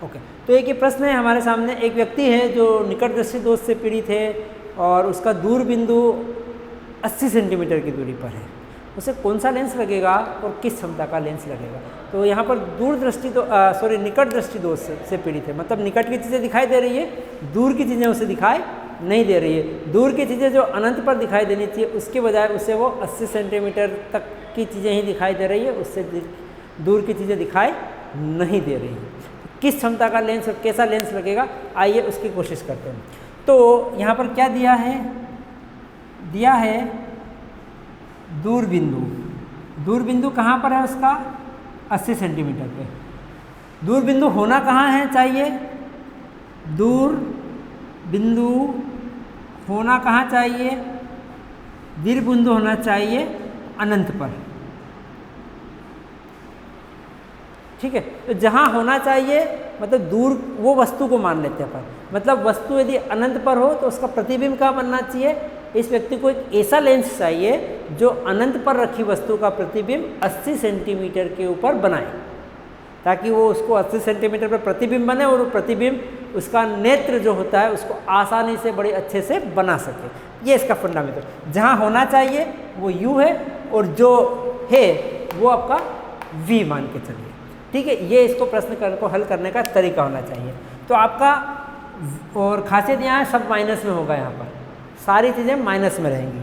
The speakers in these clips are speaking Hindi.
ओके, तो एक ये प्रश्न है हमारे सामने। एक व्यक्ति है जो निकट दृष्टि दोष से पीड़ित है और उसका दूर बिंदु 80 सेंटीमीटर की दूरी पर है। उसे कौन सा लेंस लगेगा और किस क्षमता का लेंस लगेगा? तो यहाँ पर निकट दृष्टि दोष से पीड़ित है, मतलब निकट की चीज़ें दिखाई दे रही है, दूर की चीज़ें उसे दिखाई नहीं दे रही है। दूर की चीज़ें जो अनंत पर दिखाई देनी चाहिए उसके बजाय उसे वो 80 सेंटीमीटर तक की चीज़ें ही दिखाई दे रही है, उससे दूर की चीज़ें दिखाई नहीं दे रही है। किस क्षमता का लेंस और कैसा लेंस लगेगा, आइए उसकी कोशिश करते हैं। तो यहाँ पर क्या दिया है? दिया है दूर बिंदु। दूर बिंदु कहाँ पर है उसका? 80 सेंटीमीटर पे। दूर बिंदु होना कहाँ है चाहिए? दूर बिंदु होना कहाँ चाहिए? दीर्घ बिंदु होना चाहिए अनंत पर। ठीक है, तो जहाँ होना चाहिए मतलब दूर, वो वस्तु को मान लेते हैं अपन। मतलब वस्तु यदि अनंत पर हो तो उसका प्रतिबिंब कहाँ बनना चाहिए? इस व्यक्ति को एक ऐसा लेंस चाहिए जो अनंत पर रखी वस्तु का प्रतिबिंब 80 सेंटीमीटर के ऊपर बनाए, ताकि वो उसको 80 सेंटीमीटर पर प्रतिबिंब बने और वो प्रतिबिंब उसका नेत्र जो होता है उसको आसानी से बड़े अच्छे से बना सके। ये इसका फंडामेंटल। जहाँ होना चाहिए वो U है और जो है वो आपका V मान के चलिए। ठीक है, ये इसको प्रश्न को हल करने का तरीका होना चाहिए। तो आपका और खासियत यहाँ है सब माइनस में होगा, यहाँ पर सारी चीज़ें माइनस में रहेंगी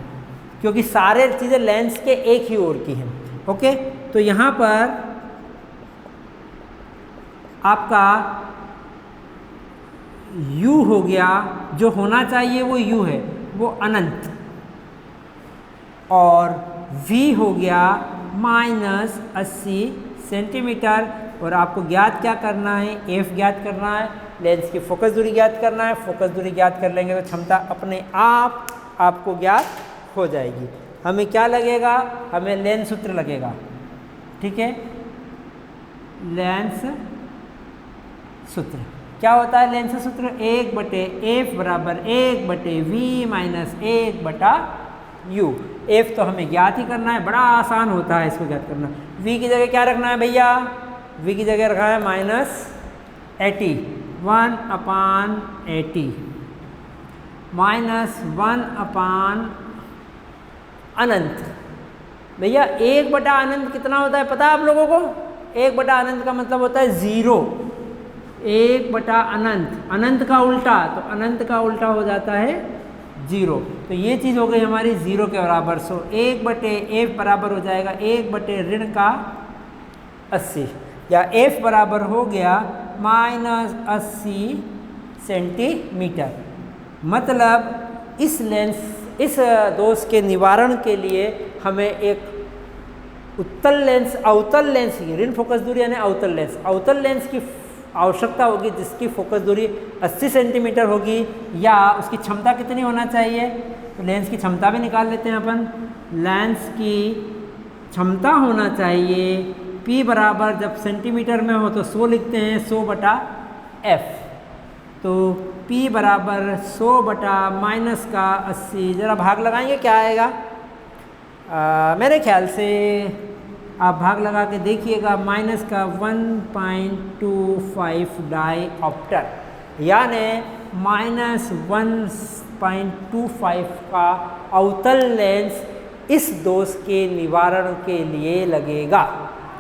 क्योंकि सारे चीज़ें लेंस के एक ही ओर की हैं। ओके, तो यहाँ पर आपका U हो गया, जो होना चाहिए वो U है, वो अनंत, और V हो गया -80 सेंटीमीटर। और आपको ज्ञात क्या करना है? F ज्ञात करना है, लेंस की फोकस दूरी ज्ञात करना है। फोकस दूरी ज्ञात कर लेंगे तो क्षमता अपने आप आपको ज्ञात हो जाएगी। हमें क्या लगेगा? हमें लेंस सूत्र लगेगा। ठीक है, लेंस सूत्र क्या होता है? लेंस सूत्र 1/F बराबर 1/V - 1/U। F तो हमें ज्ञात ही करना है, बड़ा आसान होता है इसको ज्ञात करना। V की जगह क्या रखना है भैया? V की जगह रखा है -80, 1/80 -1 अनंत। भैया 1/अनंत कितना होता है पता है आप लोगों को? 1/अनंत का मतलब होता है 0। 1/अनंत, अनंत का उल्टा, तो अनंत का उल्टा हो जाता है 0। तो ये चीज़ हो गई हमारी 0 के बराबर। सो 1/F बराबर हो जाएगा 1/80, या F बराबर हो गया -80 सेंटीमीटर। मतलब इस दोष के निवारण के लिए हमें एक उत्तल लेंस, अवतल लेंस की ऋण फोकस दूरी यानी अवतल लेंस की आवश्यकता होगी, जिसकी फोकस दूरी 80 सेंटीमीटर होगी, या उसकी क्षमता कितनी होना चाहिए? तो लेंस की क्षमता भी निकाल लेते हैं अपन। लेंस की क्षमता होना चाहिए P बराबर, जब सेंटीमीटर में हो तो 100 लिखते हैं, 100/F। तो P बराबर 100/-80, ज़रा भाग लगाएंगे क्या आएगा? मेरे ख्याल से आप भाग लगा के देखिएगा, -1.25 डायऑप्टर, यानी -1.25 का अवतल लेंस इस दोष के निवारण के लिए लगेगा।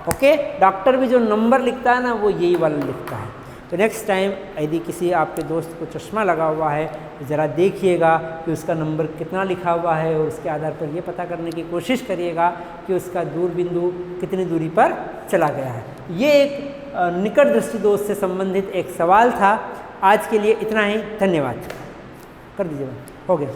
ओके, डॉक्टर भी जो नंबर लिखता है ना वो यही वाला लिखता है। तो नेक्स्ट टाइम यदि किसी आपके दोस्त को चश्मा लगा हुआ है तो ज़रा देखिएगा कि उसका नंबर कितना लिखा हुआ है, और उसके आधार पर ये पता करने की कोशिश करिएगा कि उसका दूर बिंदु कितनी दूरी पर चला गया है। ये एक निकट दृष्टि दोष से संबंधित एक सवाल था। आज के लिए इतना ही, धन्यवाद। कर दीजिए, हो गया।